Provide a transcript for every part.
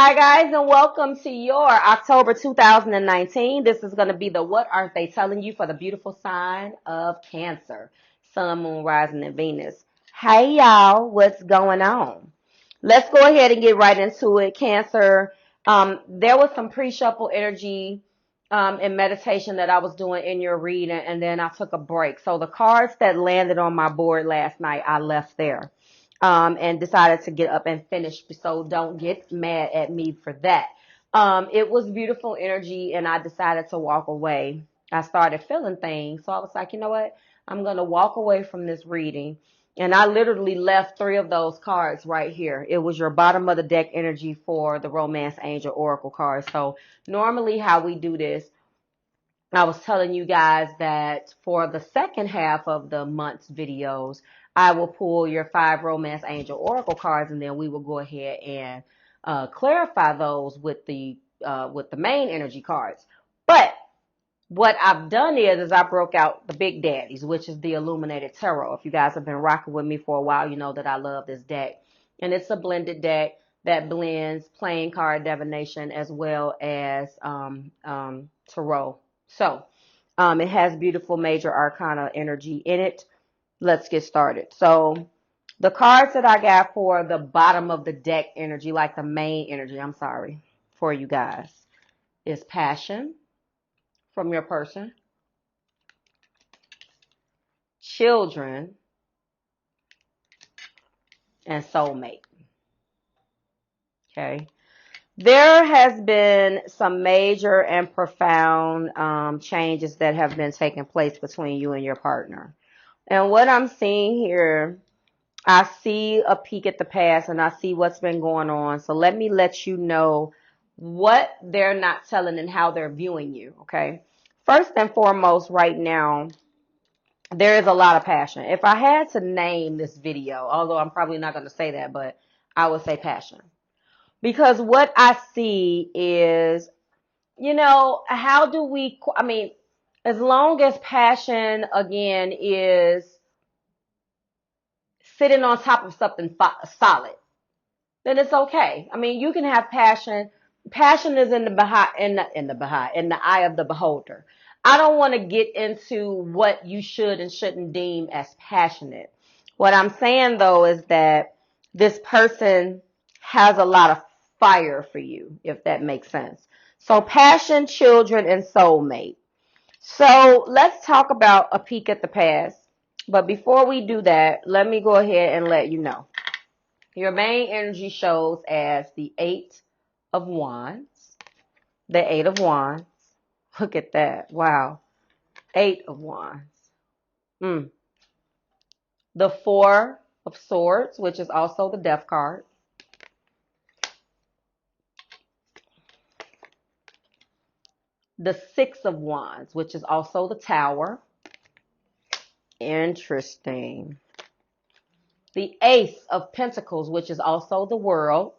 Hi guys, and welcome to your October 2019. This is going to be the What Aren't They Telling You for the beautiful sign of Cancer, Sun, Moon, Rising, and Venus. Hey y'all, what's going on? Let's go ahead and get right into it. Cancer, there was some pre-shuffle energy and meditation that I was doing in your reading, and then I took a break. So the cards that landed on my board last night, I left there. And decided to get up and finish. So don't get mad at me for that. It was beautiful energy, and I decided to walk away. I started feeling things. So I was like, you know what? I'm going to walk away from this reading. And I literally left 3 of those cards right here. It was your bottom of the deck energy for the Romance Angel Oracle cards. So normally how we do this, I was telling you guys that for the second half of the month's videos, I will pull your 5 Romance Angel Oracle cards, and then we will go ahead and clarify those with the main energy cards. But what I've done is I broke out the Big Daddies, which is the Illuminated Tarot. If you guys have been rocking with me for a while, you know that I love this deck. And it's a blended deck that blends playing card divination as well as tarot. So it has beautiful major arcana energy in it. Let's get started. So the cards that I got for the bottom of the deck energy, like the main energy, I'm sorry, for you guys, is passion from your person, children, and soulmate. Okay. There has been some major and profound changes that have been taking place between you and your partner. And what I'm seeing here, I see a peek at the past and I see what's been going on. So let me let you know what they're not telling and how they're viewing you, okay? First and foremost, right now, there is a lot of passion. If I had to name this video, although I'm probably not going to say that, but I would say passion. Because what I see is, how do we, as long as passion, again, is sitting on top of something solid, then it's okay. I mean, you can have passion. Passion is in the eye of the beholder. I don't want to get into what you should and shouldn't deem as passionate. What I'm saying though is that this person has a lot of fire for you, if that makes sense. So passion, children, and soulmate. So let's talk about a peek at the past. But before we do that, let me go ahead and let you know. Your main energy shows as the 8 of Wands. The 8 of Wands. Look at that. Wow. 8 of Wands. The 4 of Swords, which is also the Death card. The 6 of Wands, which is also the Tower. Interesting. The Ace of Pentacles, which is also the World.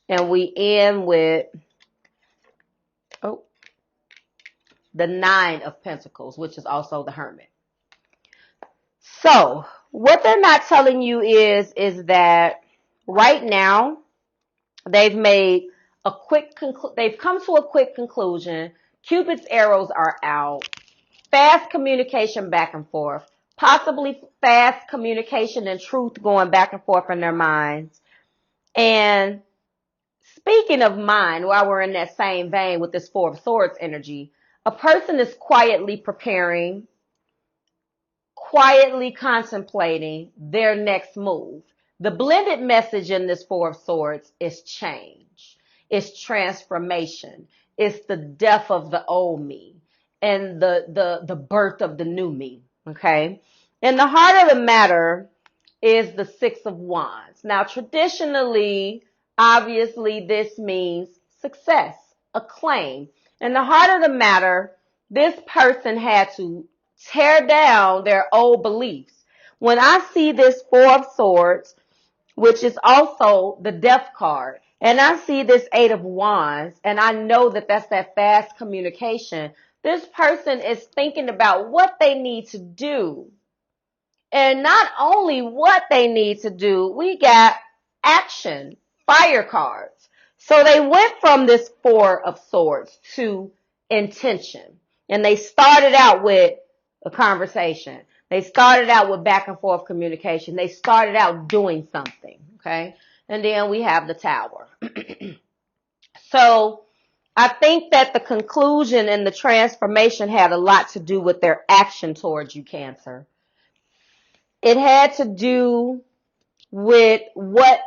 And we end with the 9 of Pentacles, which is also the Hermit. So what they're not telling you is that right now they've come to a quick conclusion. Cupid's arrows are out. Fast communication back and forth. Possibly fast communication and truth going back and forth in their minds. And speaking of mind, while we're in that same vein with this 4 of Swords energy, a person is quietly preparing, quietly contemplating their next move. The blended message in this 4 of Swords is change. It's transformation. It's the death of the old me and the birth of the new me. Okay. And the heart of the matter is the 6 of Wands. Now, traditionally, obviously, this means success, acclaim. In the heart of the matter, this person had to tear down their old beliefs. When I see this 4 of Swords, which is also the Death card, and I see this 8 of Wands, and I know that that's that fast communication, this person is thinking about what they need to do. And not only what they need to do, we got action, fire cards. So they went from this Four of Swords to intention. And they started out with a conversation. They started out with back and forth communication. They started out doing something, okay? And then we have the Tower. So I think that the conclusion and the transformation had a lot to do with their action towards you, Cancer. It had to do with what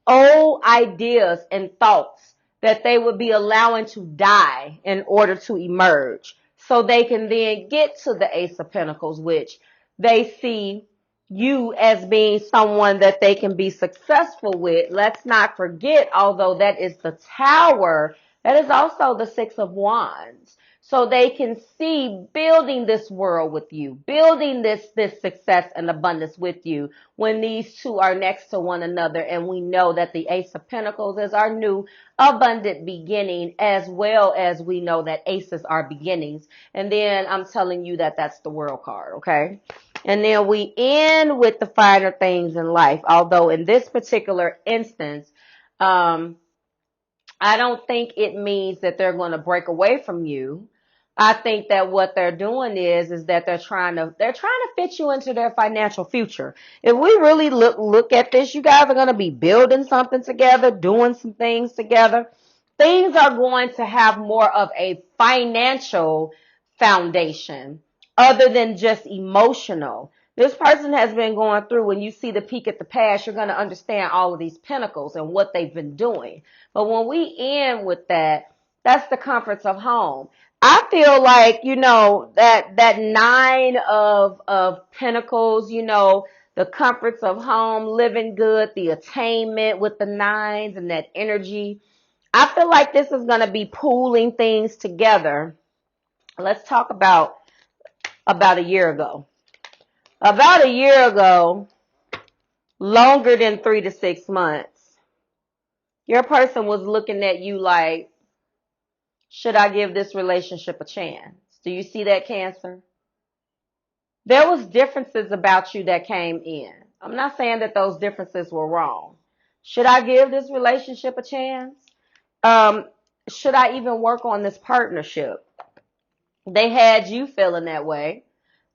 old ideas and thoughts that they would be allowing to die in order to emerge, so they can then get to the Ace of Pentacles, which they see you as being someone that they can be successful with. Let's not forget, although that is the Tower, that is also the Six of Wands. So they can see building this world with you, building this success and abundance with you when these two are next to one another. And we know that the Ace of Pentacles is our new abundant beginning, as well as we know that aces are beginnings. And then I'm telling you that that's the World card, okay? And then we end with the finer things in life. Although in this particular instance, I don't think it means that they're going to break away from you. I think that what they're doing is that they're trying to fit you into their financial future. If we really look at this, you guys are going to be building something together, doing some things together. Things are going to have more of a financial foundation other than just emotional. This person has been going through, when you see the peek at the past, you're going to understand all of these pentacles and what they've been doing. But when we end with that, that's the comforts of home. I feel like, that nine of pentacles, the comforts of home, living good, the attainment with the nines and that energy. I feel like this is going to be pooling things together. Let's talk about a year ago. About a year ago, longer than 3 to 6 months, your person was looking at you like, should I give this relationship a chance? Do you see that, Cancer? There was differences about you that came in. I'm not saying that those differences were wrong. Should I give this relationship a chance? Should I even work on this partnership? They had you feeling that way.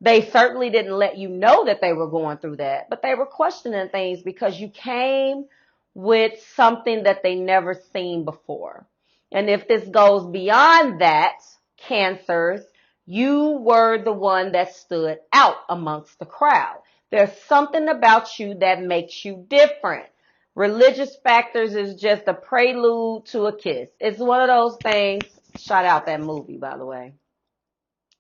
They certainly didn't let you know that they were going through that, but they were questioning things because you came with something that they never seen before. And if this goes beyond that, Cancers, you were the one that stood out amongst the crowd. There's something about you that makes you different. Religious factors is just a prelude to a kiss. It's one of those things. Shout out that movie, by the way.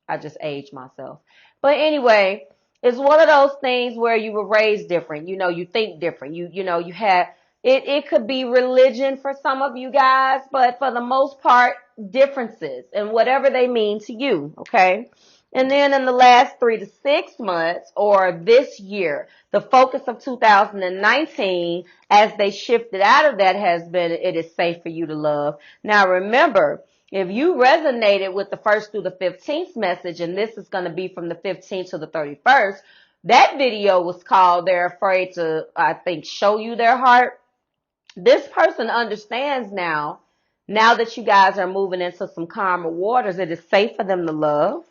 I just aged myself. But anyway, it's one of those things where you were raised different. You think different. You had, it could be religion for some of you guys, but for the most part, differences and whatever they mean to you. Okay. And then in the last 3 to 6 months, or this year, the focus of 2019, as they shifted out of that, has been, it is safe for you to love. Now remember, if you resonated with the 1st through the 15th message, and this is going to be from the 15th to the 31st, that video was called They're Afraid to, I think, Show You Their Heart. This person understands now that you guys are moving into some calmer waters, it is safe for them to love.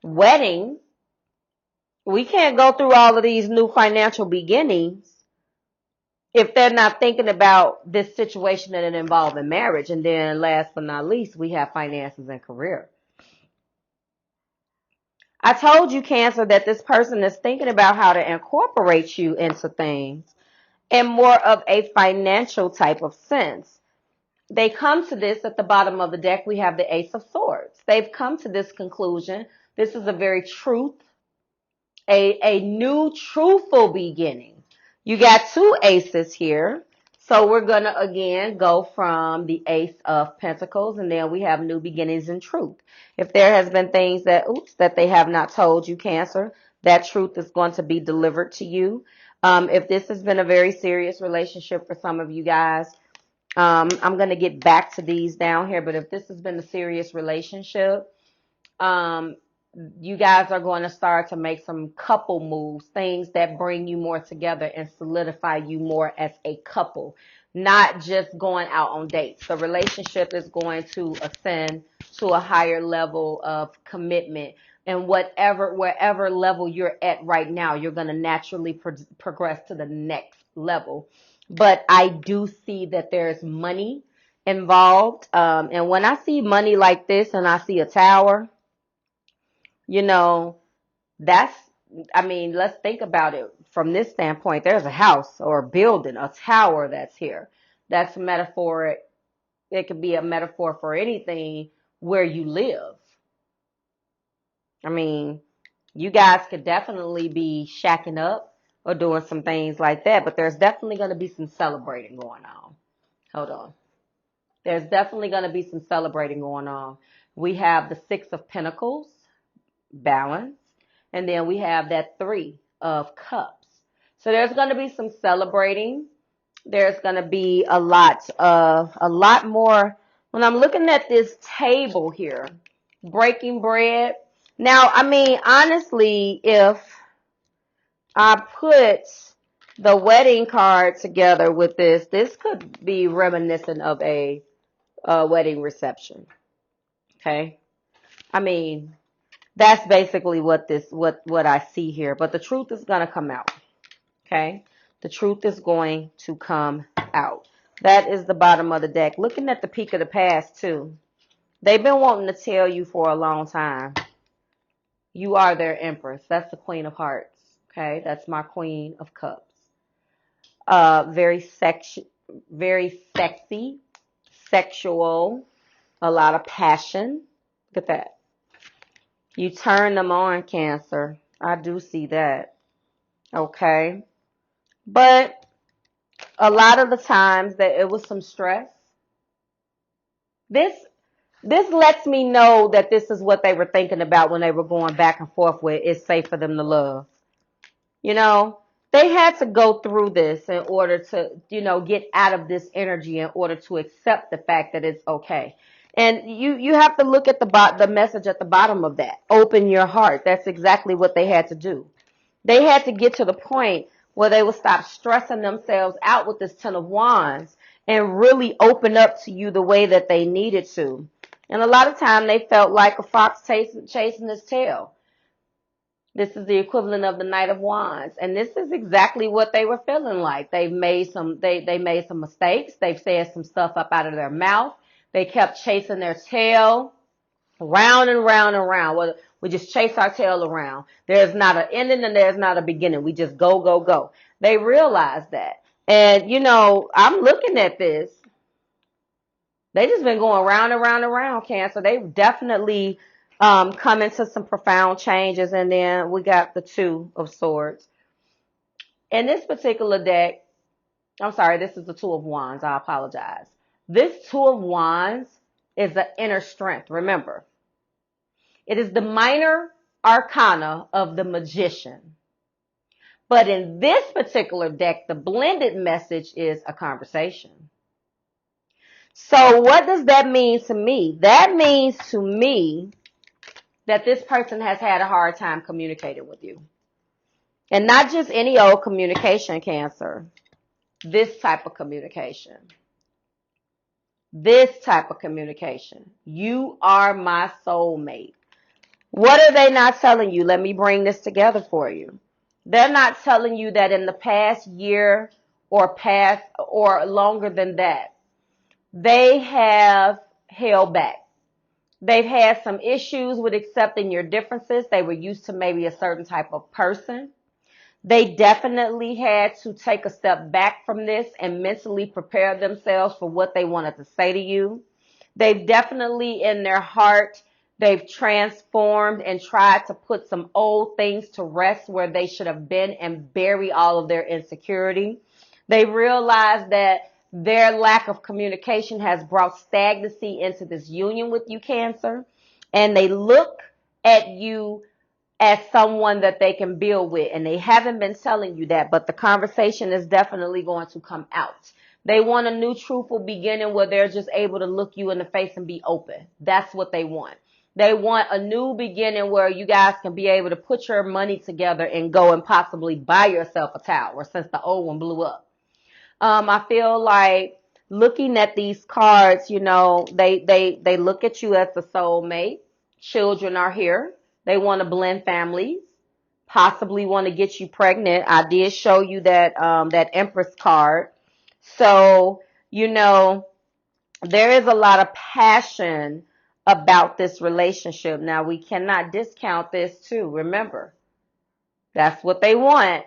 Wedding. We can't go through all of these new financial beginnings if they're not thinking about this situation that it involves in marriage. And then last but not least, we have finances and career. I told you, Cancer, that this person is thinking about how to incorporate you into things in more of a financial type of sense. They come to this at the bottom of the deck. We have the Ace of Swords. They've come to this conclusion. This is a very a new truthful beginning. You got 2 aces here. So we're going to, again, go from the Ace of Pentacles, and then we have new beginnings and truth. If there has been things that they have not told you, Cancer, that truth is going to be delivered to you. If this has been a very serious relationship for some of you guys, I'm going to get back to these down here. But if this has been a serious relationship, you guys are going to start to make some couple moves, things that bring you more together and solidify you more as a couple. not just going out on dates. The relationship is going to ascend to a higher level of commitment. And wherever level you're at right now, you're going to naturally progress to the next level. But I do see that there's money involved. And when I see money like this and I see a tower, you know, let's think about it from this standpoint. There's a house or a building, a tower that's here. That's a metaphor. It could be a metaphor for anything where you live. I mean, you guys could definitely be shacking up or doing some things like that, but there's definitely going to be some celebrating going on. Hold on. There's definitely going to be some celebrating going on. We have the Six of Pentacles, balance, and then we have that Three of Cups. So there's going to be some celebrating. There's going to be a lot more. When I'm looking at this table here, breaking bread. Now, I mean, honestly, if I put the wedding card together with this could be reminiscent of a wedding reception. Okay. I mean, that's basically what I see here. But the truth is going to come out. Okay. The truth is going to come out. That is the bottom of the deck. Looking at the peak of the past too. They've been wanting to tell you for a long time. You are their empress. That's the Queen of Hearts. Okay. That's my Queen of Cups. Very sexy, sexual, a lot of passion. Look at that. You turn them on, Cancer. I do see that. Okay. But a lot of the times that it was some stress. This lets me know that this is what they were thinking about when they were going back and forth with it's safe for them to love. You know, they had to go through this in order to, get out of this energy in order to accept the fact that it's okay. And you have to look at the message at the bottom of that. Open your heart. That's exactly what they had to do. They had to get to the point where they would stop stressing themselves out with this Ten of Wands and really open up to you the way that they needed to. And a lot of time they felt like a fox chasing its tail. This is the equivalent of the Knight of Wands. And this is exactly what they were feeling like. They made some mistakes. They've said some stuff up out of their mouth. They kept chasing their tail round and round and round. Well, we just chase our tail around. There's not an ending and there's not a beginning. We just go, go, go. They realized that. And, I'm looking at this. They just been going round and round and round, Cancer. They've definitely come into some profound changes. And then we got the Two of Swords. In this particular deck, I'm sorry, this is the Two of Wands. I apologize. This Two of Wands is the inner strength. Remember, it is the minor arcana of the magician. But in this particular deck, the blended message is a conversation. So what does that mean to me? That means to me that this person has had a hard time communicating with you. And not just any old communication, Cancer. This type of communication. This type of communication. You are my soulmate. What are they not telling you? Let me bring this together for you. They're not telling you that in the past year or longer than that, they have held back. They've had some issues with accepting your differences. They were used to maybe a certain type of person. They definitely had to take a step back from this and mentally prepare themselves for what they wanted to say to you. They've definitely, in their heart, they've transformed and tried to put some old things to rest where they should have been and bury all of their insecurity. They realized that their lack of communication has brought stagnancy into this union with you, Cancer. And they look at you as someone that they can build with. And they haven't been telling you that, but the conversation is definitely going to come out. They want a new truthful beginning where they're just able to look you in the face and be open. That's what they want. They want a new beginning where you guys can be able to put your money together and go and possibly buy yourself a tower since the old one blew up. I feel like looking at these cards, you know, they look at you as the soulmate. Children are here. They want to blend families, possibly want to get you pregnant. I did show you that that Empress card. So, you know, there is a lot of passion about this relationship. Now, we cannot discount this too. Remember, that's what they want.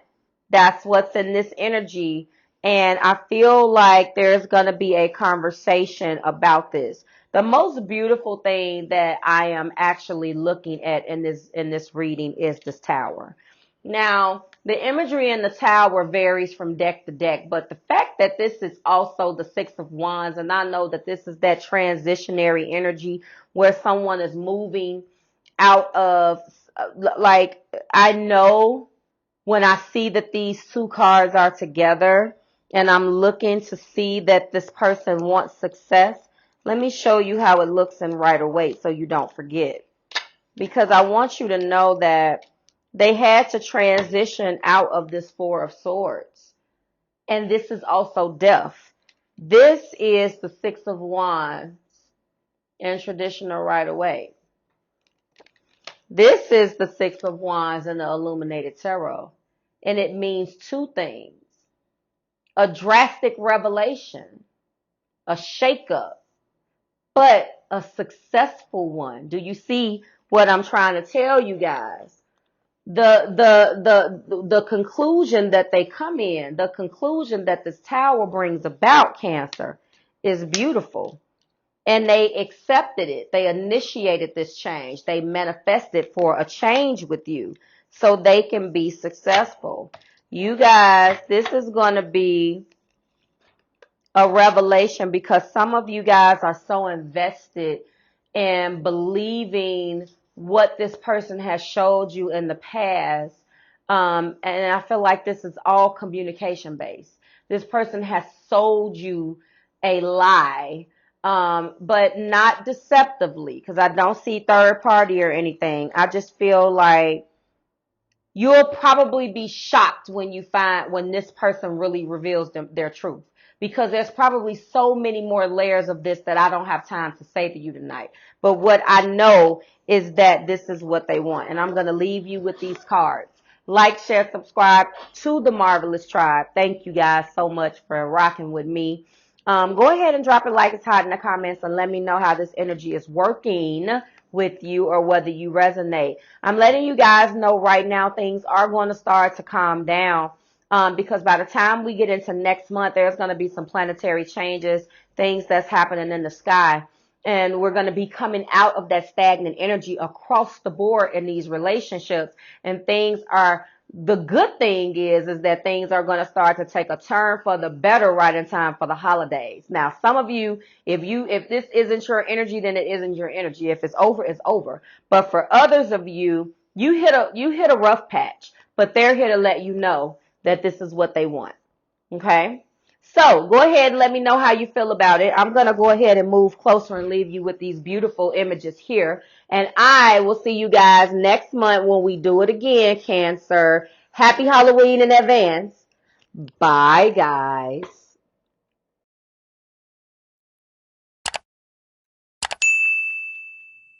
That's what's in this energy. And I feel like there's going to be a conversation about this. The most beautiful thing that I am actually looking at in this reading is this tower. Now, the imagery in the tower varies from deck to deck, but the fact that this is also the Six of Wands, and I know that this is that transitionary energy where someone is moving out of, like, I know when I see that these two cards are together and I'm looking to see that this person wants success. Let me show you how it looks in Rider-Waite so you don't forget. Because I want you to know that they had to transition out of this Four of Swords. And this is also death. This is the Six of Wands in traditional Rider-Waite. This is the Six of Wands in the Illuminated Tarot. And it means two things. A drastic revelation, a shakeup, but a successful one. Do you see what I'm trying to tell you guys? The conclusion that they come in, the conclusion that this tower brings about, Cancer, is beautiful. And they accepted it. They initiated this change. They manifested for a change with you so they can be successful. You guys, this is going to be a revelation because some of you guys are so invested in believing what this person has showed you in the past. And I feel like this is all communication based. This person has sold you a lie, but not deceptively, because I don't see third party or anything. I just feel like you'll probably be shocked when this person really reveals their truth, because there's probably so many more layers of this that I don't have time to say to you tonight. But what I know is that this is what they want. And I'm going to leave you with these cards. Like, share, subscribe to the Marvelous Tribe. Thank you guys so much for rocking with me. Go ahead and drop a like, it's hot in the comments, and let me know how this energy is working with you or whether you resonate. I'm letting you guys know right now things are going to start to calm down, because by the time we get into next month, there's going to be some planetary changes, things that's happening in the sky. And we're going to be coming out of that stagnant energy across the board in these relationships. And the good thing is that things are going to start to take a turn for the better right in time for the holidays. Now, some of you, if this isn't your energy, then it isn't your energy. If it's over, it's over. But for others of you, you hit a rough patch, but they're here to let you know that this is what they want. Okay? So go ahead and let me know how you feel about it. I'm going to go ahead and move closer and leave you with these beautiful images here. And I will see you guys next month when we do it again, Cancer. Happy Halloween in advance. Bye, guys.